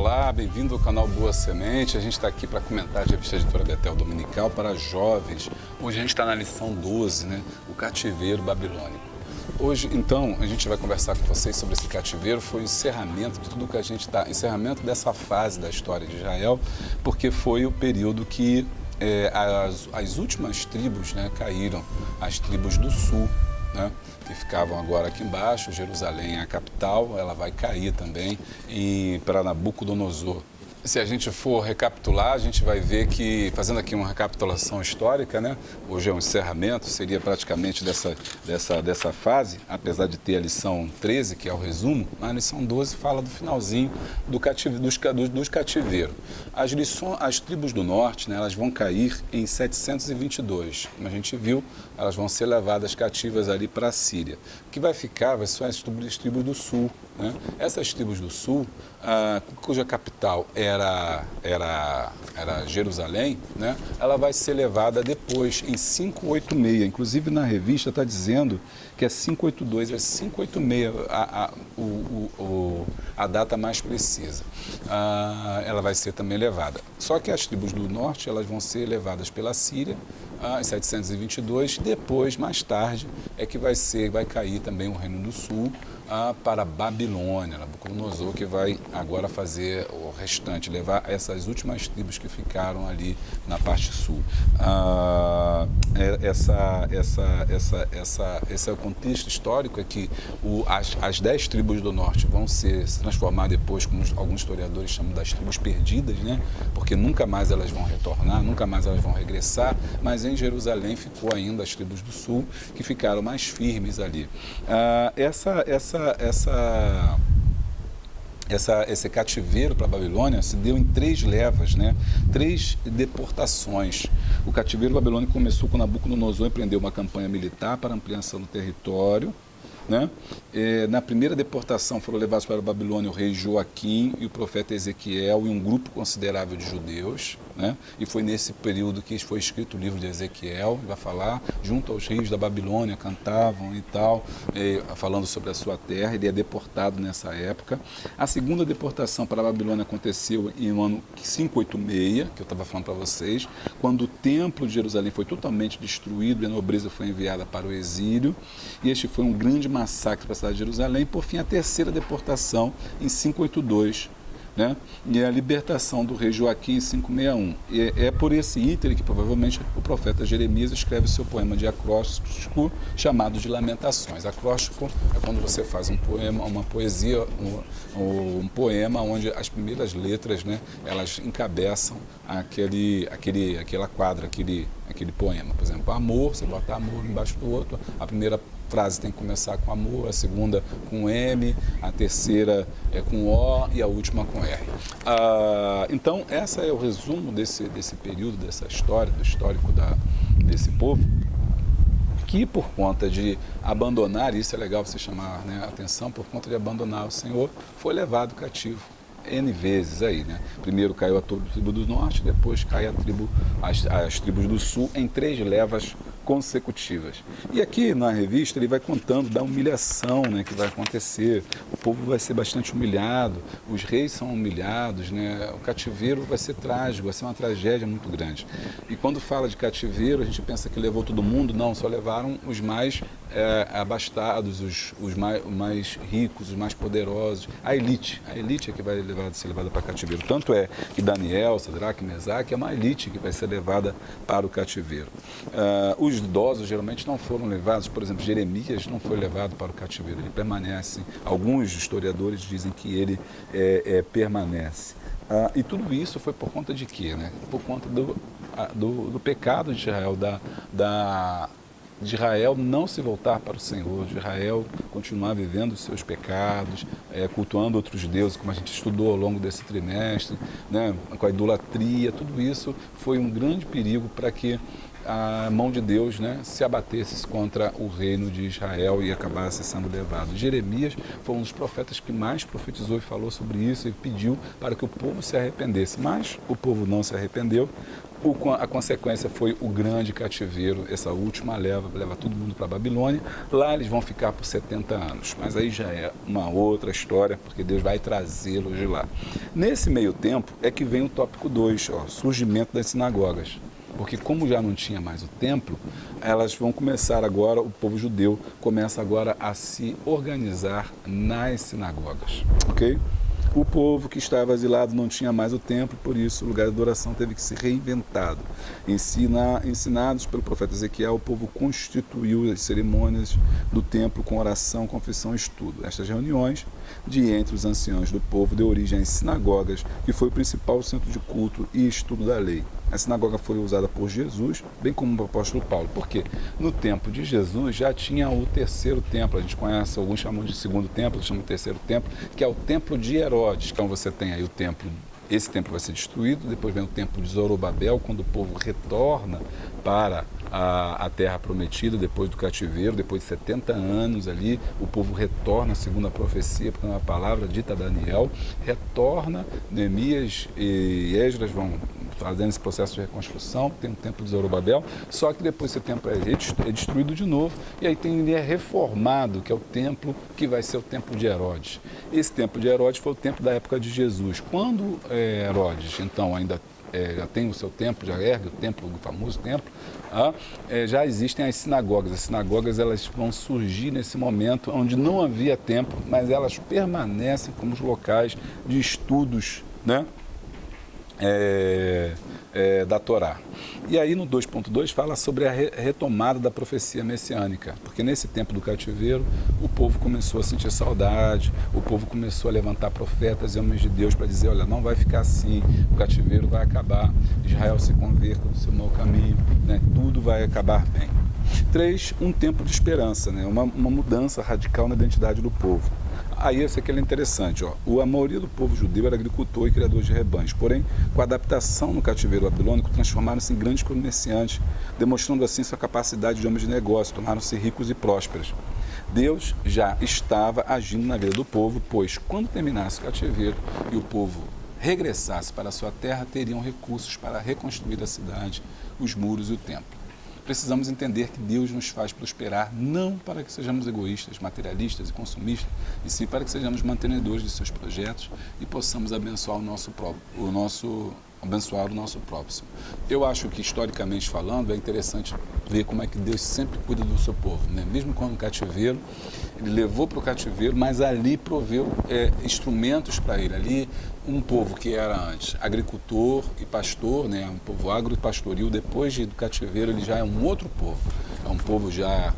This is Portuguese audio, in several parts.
Olá, bem-vindo ao canal Boa Semente. A gente está aqui para comentar a revista Editora Betel Dominical para jovens. Hoje a gente está na lição 12, né? O cativeiro babilônico. Hoje, então, a gente vai conversar com vocês sobre esse cativeiro. Foi o encerramento de tudo que a gente está... Encerramento dessa fase da história de Israel, porque foi o período que as últimas tribos, né, caíram, as tribos do sul, né, que ficavam agora aqui embaixo. Jerusalém é a capital, ela vai cair também para Nabucodonosor. Se a gente for recapitular, a gente vai ver que, fazendo aqui uma recapitulação histórica, né? Hoje é um encerramento, seria praticamente dessa fase, apesar de ter a lição 13, que é o resumo, a lição 12 fala do finalzinho dos cativeiros. As tribos do norte, né, elas vão cair em 722, como a gente viu, elas vão ser levadas cativas ali para a Síria. O que vai ficar são as tribos do sul, né? Essas tribos do sul, cuja capital era Jerusalém, né? Ela vai ser levada depois em 586. Inclusive na revista está dizendo que é 582, é 586 a data mais precisa. Ela vai ser também levada. Só que as tribos do norte, elas vão ser levadas pela Síria em 722. Depois, mais tarde, é que vai cair também o Reino do Sul para a Babilônia, Nabucodonosor, que vai agora fazer o restante, levar essas últimas tribos que ficaram ali na parte sul. Esse é o contexto histórico, é que as 10 tribos do norte vão se transformar depois, como alguns historiadores chamam, das tribos perdidas, né? Porque nunca mais elas vão retornar, nunca mais elas vão regressar, mas em Jerusalém ficou ainda as tribos do sul, que ficaram mais firmes ali. Esse cativeiro para a Babilônia se deu em 3 levas, né? 3 deportações. O cativeiro babilônico começou quando Nabucodonosor empreendeu uma campanha militar para ampliação do território, né? Na primeira deportação foram levados para a Babilônia o rei Joaquim e o profeta Ezequiel e um grupo considerável de judeus, né? E foi nesse período que foi escrito o livro de Ezequiel, vai falar, junto aos rios da Babilônia, cantavam e tal, falando sobre a sua terra. Ele é deportado nessa época. A segunda deportação para a Babilônia aconteceu em um ano 586, que eu estava falando para vocês, quando o templo de Jerusalém foi totalmente destruído e a nobreza foi enviada para o exílio, e este foi um grande massacre para a cidade de Jerusalém. Por fim, a terceira deportação em 582, né? E a libertação do rei Joaquim em 561. E é por esse íntere que provavelmente o profeta Jeremias escreve seu poema de acróstico chamado de Lamentações. Acróstico é quando você faz um poema, uma poesia, um poema onde as primeiras letras, né, elas encabeçam aquela quadra, aquele poema. Por exemplo, amor, você bota amor embaixo do outro, a primeira frase tem que começar com amor, a segunda com M, a terceira é com O e a última com R. Então, esse é o resumo desse período, dessa história, do histórico desse povo, que por conta de abandonar, isso é legal você chamar, né, a atenção, por conta de abandonar o Senhor, foi levado cativo N vezes aí, né? Primeiro caiu a tribo do norte, depois cai as tribos do sul em 3 levas consecutivas. E aqui na revista ele vai contando da humilhação, né, que vai acontecer. O povo vai ser bastante humilhado, os reis são humilhados, né? O cativeiro vai ser trágico, vai ser uma tragédia muito grande. E quando fala de cativeiro, a gente pensa que levou todo mundo. Não, só levaram os mais abastados, os mais ricos, os mais poderosos, a elite é que vai ser levada para cativeiro. Tanto é que Daniel, Sadraque, Mesaque é uma elite que vai ser levada para o cativeiro. Os idosos geralmente não foram levados, por exemplo, Jeremias não foi levado para o cativeiro, ele permanece. Alguns historiadores dizem que ele permanece. E tudo isso foi por conta de quê, né? Por conta do pecado de Israel, de Israel não se voltar para o Senhor, de Israel continuar vivendo os seus pecados, cultuando outros deuses, como a gente estudou ao longo desse trimestre, né, com a idolatria. Tudo isso foi um grande perigo para que a mão de Deus, né, se abatesse contra o reino de Israel e acabasse sendo levado. Jeremias foi um dos profetas que mais profetizou e falou sobre isso e pediu para que o povo se arrependesse, mas o povo não se arrependeu. A consequência foi o grande cativeiro, essa última leva todo mundo para a Babilônia. Lá eles vão ficar por 70 anos, mas aí já é uma outra história, porque Deus vai trazê-los de lá. Nesse meio tempo é que vem o tópico 2, surgimento das sinagogas. Porque como já não tinha mais o templo, elas vão começar agora, o povo judeu começa agora a se organizar nas sinagogas, ok? O povo que estava exilado não tinha mais o templo, por isso o lugar de adoração teve que ser reinventado. Ensinados pelo profeta Ezequiel, o povo constituiu as cerimônias do templo com oração, confissão e estudo. Estas reuniões, de entre os anciãos do povo, deu origem às sinagogas, que foi o principal centro de culto e estudo da lei. A sinagoga foi usada por Jesus, bem como o apóstolo Paulo. Por quê? No tempo de Jesus já tinha o terceiro templo. A gente conhece, alguns chamam de segundo templo, outros chamam de terceiro templo, que é o templo de Herodes. Então você tem aí o templo, esse templo vai ser destruído, depois vem o templo de Zorobabel, quando o povo retorna para a terra prometida, depois do cativeiro, depois de 70 anos ali, o povo retorna, segundo a profecia, porque é uma palavra dita a Daniel, retorna, Neemias e Esdras vão fazendo esse processo de reconstrução, tem um templo de Zorobabel, só que depois esse templo é destruído de novo, e aí ele é reformado, que é o templo que vai ser o templo de Herodes. Esse templo de Herodes foi o templo da época de Jesus. Quando Herodes, então, ainda já tem o seu templo, já ergue o templo, o famoso templo, já existem as sinagogas. As sinagogas elas vão surgir nesse momento onde não havia templo, mas elas permanecem como os locais de estudos, né? Da Torá. E aí no 2.2 fala sobre a retomada da profecia messiânica, porque nesse tempo do cativeiro o povo começou a sentir saudade, o povo começou a levantar profetas e homens de Deus para dizer, olha, não vai ficar assim, o cativeiro vai acabar, Israel se converta no seu mau caminho, né? Tudo vai acabar bem. 3, um tempo de esperança, né? Uma mudança radical na identidade do povo. Aí esse aqui é interessante, a maioria do povo judeu era agricultor e criador de rebanhos, porém, com a adaptação no cativeiro babilônico, transformaram-se em grandes comerciantes, demonstrando assim sua capacidade de homens de negócio, tornaram-se ricos e prósperos. Deus já estava agindo na vida do povo, pois quando terminasse o cativeiro e o povo regressasse para a sua terra, teriam recursos para reconstruir a cidade, os muros e o templo. Precisamos entender que Deus nos faz prosperar não para que sejamos egoístas, materialistas e consumistas, e sim para que sejamos mantenedores de seus projetos e possamos abençoar o nosso próximo. Eu acho que, historicamente falando, é interessante ver como é que Deus sempre cuida do seu povo, né? Mesmo quando no cativeiro, ele levou para o cativeiro, mas ali proveu instrumentos para ele. Ali, um povo que era antes agricultor e pastor, né? Um povo agro e pastoril, depois do cativeiro ele já é um outro povo. É um povo já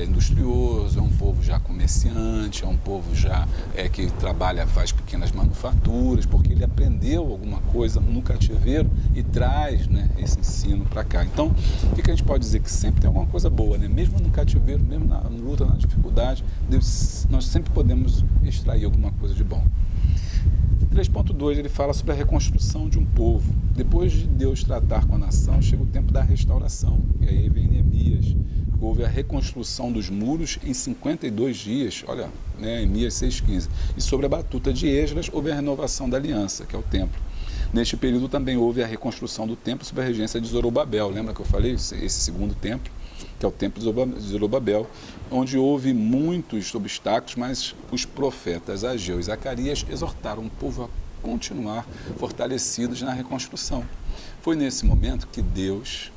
industrioso, é um povo já comerciante, é um povo já que trabalha, faz pequenas manufaturas, porque ele aprendeu alguma coisa no cativeiro e traz, né, esse ensino para cá. Então, o que a gente pode dizer? Que sempre tem alguma coisa boa, né? Mesmo no cativeiro, mesmo na luta, na dificuldade, nós sempre podemos extrair alguma coisa de bom. 3.2 ele fala sobre a reconstrução de um povo. Depois de Deus tratar com a nação, chega o tempo da restauração. E aí vem Neemias. Houve a reconstrução dos muros em 52 dias, olha, né, Neemias 6,15. E sobre a batuta de Esdras, houve a renovação da aliança, que é o templo. Neste período também houve a reconstrução do templo sob a regência de Zorobabel. Lembra que eu falei? Esse segundo templo, que é o templo de Zorobabel, onde houve muitos obstáculos, mas os profetas Ageu e Zacarias exortaram o povo a continuar fortalecidos na reconstrução. Foi nesse momento que Deus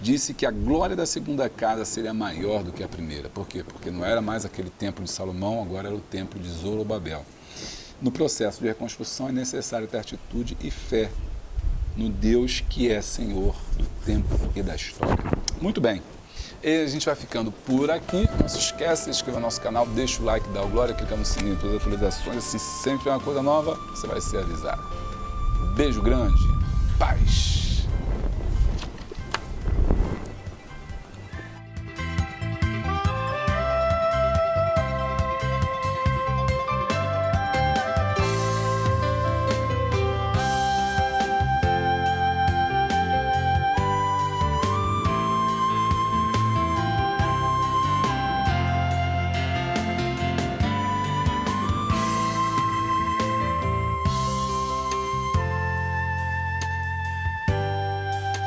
disse que a glória da segunda casa seria maior do que a primeira. Por quê? Porque não era mais aquele templo de Salomão, agora era o templo de Zorobabel. No processo de reconstrução é necessário ter atitude e fé no Deus que é Senhor do tempo e da história. Muito bem, e a gente vai ficando por aqui. Não se esqueça de se inscrever no nosso canal, deixa o like, dá o glória, clica no sininho para as atualizações. Assim, sempre tiver uma coisa nova, você vai ser avisado. Beijo grande, paz!